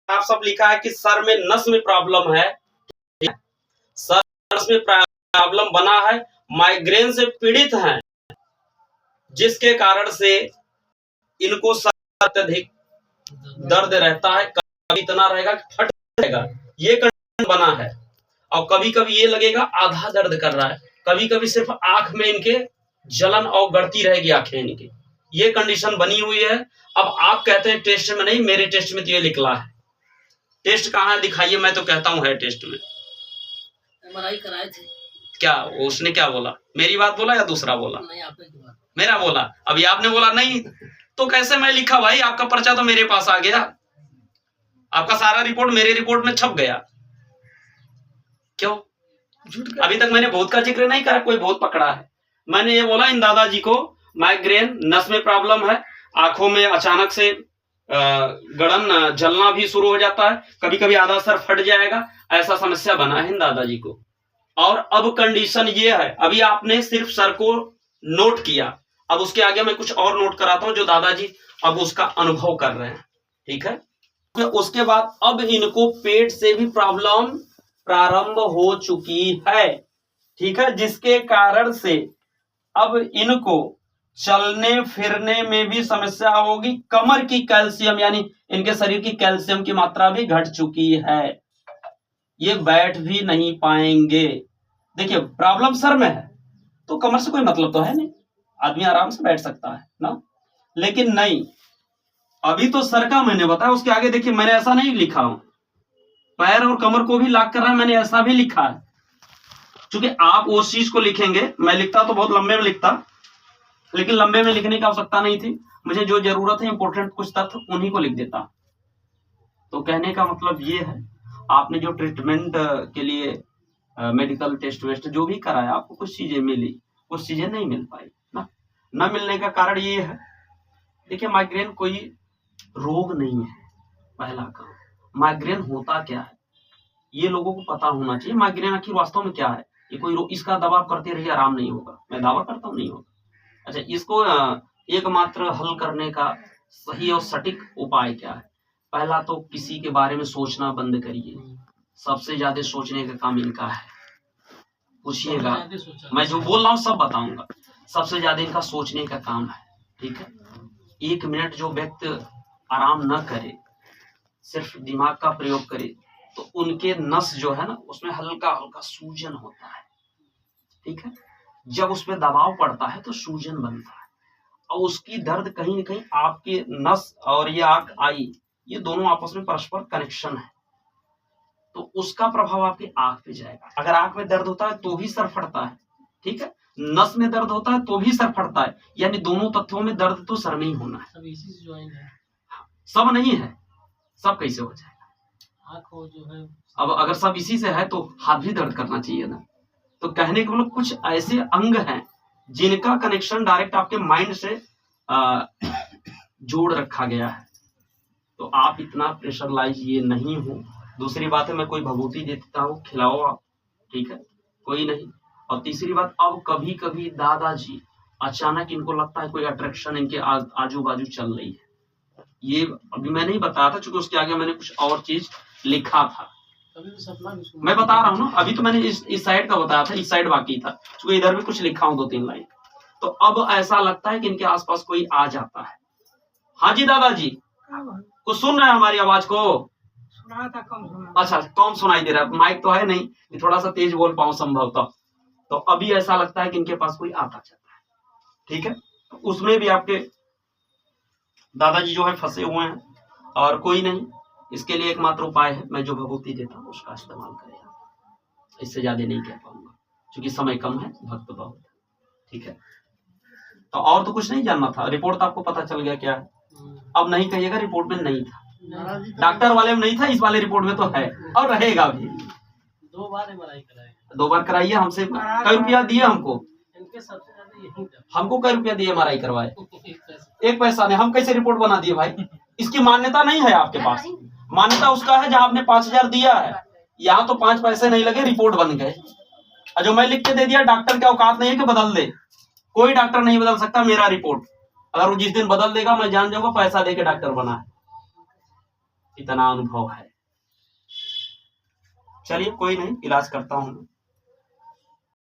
आप सब लिखा है कि सर में नस में प्रॉब्लम है, सर नस में प्रॉब्लम बना है, माइग्रेन से पीड़ित हैं, जिसके कारण से इनको सर अत्यधिक दर्द रहता है, कभी इतना रहेगा कि फट जाएगा, ये कंडीशन बना है। और कभी कभी ये लगेगा आधा दर्द कर रहा है, कभी कभी सिर्फ आंख में इनके जलन और गड़ती रहेगी आंखें इनकी, ये कंडीशन बनी हुई है। अब आप कहते हैं टेस्ट में नहीं, मेरे टेस्ट में तो ये निकला है। टेस्ट कहाँ दिखाइए, मैं तो कहता हूँ है टेस्ट में। एमआरआई कराए थे क्या उसने क्या बोला, मेरी बात बोला या दूसरा बोला? नहीं, आपने की बात मेरा बोला। अभी आपने बोला नहीं, तो कैसे मैं लिखा भाई? आपका पर्चा तो मेरे पास आ गया, आपका सारा रिपोर्ट मेरे रिपोर्ट में छप गया। क्यों? अभी तक मैंने भूत का जिक्र नहीं करा, कोई भूत पकड़ा है? मैंने ये बोला इन दादाजी को माइग्रेन, नस में प्रॉब्लम है, आंखों में अचानक से गड़न जलना भी शुरू हो जाता है, कभी कभी आधा सर फट जाएगा, ऐसा समस्या बना है इन दादाजी को। और अब कंडीशन ये है, अभी आपने सिर्फ सर को नोट किया, अब उसके आगे मैं कुछ और नोट कराता हूं जो दादाजी अब उसका अनुभव कर रहे हैं, ठीक है? तो उसके बाद अब इनको पेट से भी प्रॉब्लम प्रारंभ हो चुकी है, ठीक है, जिसके कारण से अब इनको चलने फिरने में भी समस्या होगी, कमर की कैल्शियम यानी इनके शरीर की कैल्शियम की मात्रा भी घट चुकी है, ये बैठ भी नहीं पाएंगे। देखिए प्रॉब्लम सर में है तो कमर से कोई मतलब तो है नहीं, आदमी आराम से बैठ सकता है ना, लेकिन नहीं, अभी तो सर का मैंने बताया, उसके आगे देखिए मैंने ऐसा नहीं लिखा हूं, पैर और कमर को भी लॉक कर रहा है, मैंने ऐसा भी लिखा है। क्योंकि आप उस चीज को लिखेंगे, मैं लिखता तो बहुत लंबे में लिखता, लेकिन लंबे में लिखने की आवश्यकता नहीं थी, मुझे जो जरूरत है इंपोर्टेंट कुछ तथ्य उन्हीं को लिख देता। तो कहने का मतलब ये है, आपने जो ट्रीटमेंट के लिए मेडिकल टेस्ट वेस्ट जो भी कराया, आपको कुछ चीजें मिली, कुछ चीजें नहीं मिल पाई ना। न मिलने का कारण ये है, देखिए माइग्रेन कोई रोग नहीं है, पहला काम, माइग्रेन होता क्या है ये लोगों को पता होना चाहिए। माइग्रेन आखिर वास्तव में क्या है, ये कोई रोग, इसका दवा करते रहिए आराम नहीं होगा, मैं दावा करता हूँ नहीं होगा। अच्छा, इसको एकमात्र हल करने का सही और सटीक उपाय क्या है? पहला तो किसी के बारे में सोचना बंद करिए, सबसे ज्यादा सोचने का काम इनका है, पूछिएगा, मैं जो बोल रहा हूँ सब बताऊंगा, सबसे ज्यादा इनका सोचने का काम है, ठीक है? 1 मिनट जो व्यक्ति आराम न करे, सिर्फ दिमाग का प्रयोग करे, तो उनके नस जो है ना उसमें हल्का हल्का सूजन होता है, ठीक है? जब उसमें दबाव पड़ता है तो सूजन बनता है, और उसकी दर्द कहीं न कहीं आपके नस और ये आंख आई, ये दोनों आपस में परस्पर कनेक्शन है, तो उसका प्रभाव आपकी आंख पे जाएगा। अगर आंख में दर्द होता है तो भी सर फटता है, ठीक है? नस में दर्द होता है तो भी सर फटता है, यानी दोनों तथ्यों में दर्द तो सर में ही होना है। सब इसी से ज्वाइन है, सब नहीं है, सब कैसे हो जाएगा? आँख हो जो है, अब अगर सब इसी से है तो हाथ भी दर्द करना चाहिए ना। तो कहने का मतलब कुछ ऐसे अंग हैं जिनका कनेक्शन डायरेक्ट आपके माइंड से जोड़ रखा गया है, तो आप इतना प्रेशरलाइज ये नहीं हो। दूसरी बात है, मैं कोई भभूति देता हूँ, खिलाओ आप, ठीक है, कोई नहीं। और तीसरी बात, अब कभी कभी दादाजी अचानक इनको लगता है कोई अट्रैक्शन इनके आजू बाजू चल रही है, ये अभी मैं नहीं बताया था क्योंकि उसके आगे मैंने कुछ और चीज लिखा था, कभी भी सपना भी मैं बता रहा हूँ ना। अभी तो मैंने इस साइड का बताया था, इस साइड बाकी था, क्योंकि इधर भी कुछ लिखा हूँ 2-3 लाइन। तो अब ऐसा लगता है कि इनके आसपास कोई आ जाता है। हाँ जी दादाजी, कुछ सुन रहे हैं हमारी आवाज को? सुना था, कम सुना। अच्छा, कम सुनाई दे रहा है, माइक तो है नहीं, थोड़ा सा तेज बोल पाऊं संभवतः। तो अभी ऐसा लगता है कि इनके पास कोई आता जाता है, ठीक है? तो उसमें भी आपके दादाजी जो है फंसे हुए हैं, और कोई नहीं, इसके लिए एकमात्र उपाय है, मैं जो भभूति देता हूँ उसका इस्तेमाल करें, इससे ज्यादा नहीं कह पाऊंगा क्योंकि समय कम है, भक्त बहुत है, ठीक है? तो और तो कुछ नहीं जानना था, रिपोर्ट तो आपको पता चल गया क्या है? अब नहीं कहिएगा रिपोर्ट में नहीं था, डॉक्टर वाले में नहीं था, इस वाले रिपोर्ट में तो है और रहेगा भी। 2 बार एमआरआई कराए, 2 बार कराइए। हमसे कई रुपया दिए हमको? इनके सबसे ज्यादा यही था। हमको कई रुपया दिए एमआरआई करवाए? 1 पैसा नहीं। हम कैसे रिपोर्ट बना दिए भाई? इसकी मान्यता नहीं है आपके पास, मान्यता उसका है जहाँ आपने 5000 दिया है, यहाँ तो 5 पैसे नहीं लगे, रिपोर्ट बन गए। और जो मैं लिख के दे दिया, डॉक्टर के औकात नहीं है कि बदल दे, कोई डॉक्टर नहीं बदल सकता मेरा रिपोर्ट। अगर वो जिस दिन बदल देगा मैं जान जाऊंगा पैसा दे के डॉक्टर बना है। इतना अनुभव है। चलिए कोई नहीं, इलाज करता हूँ।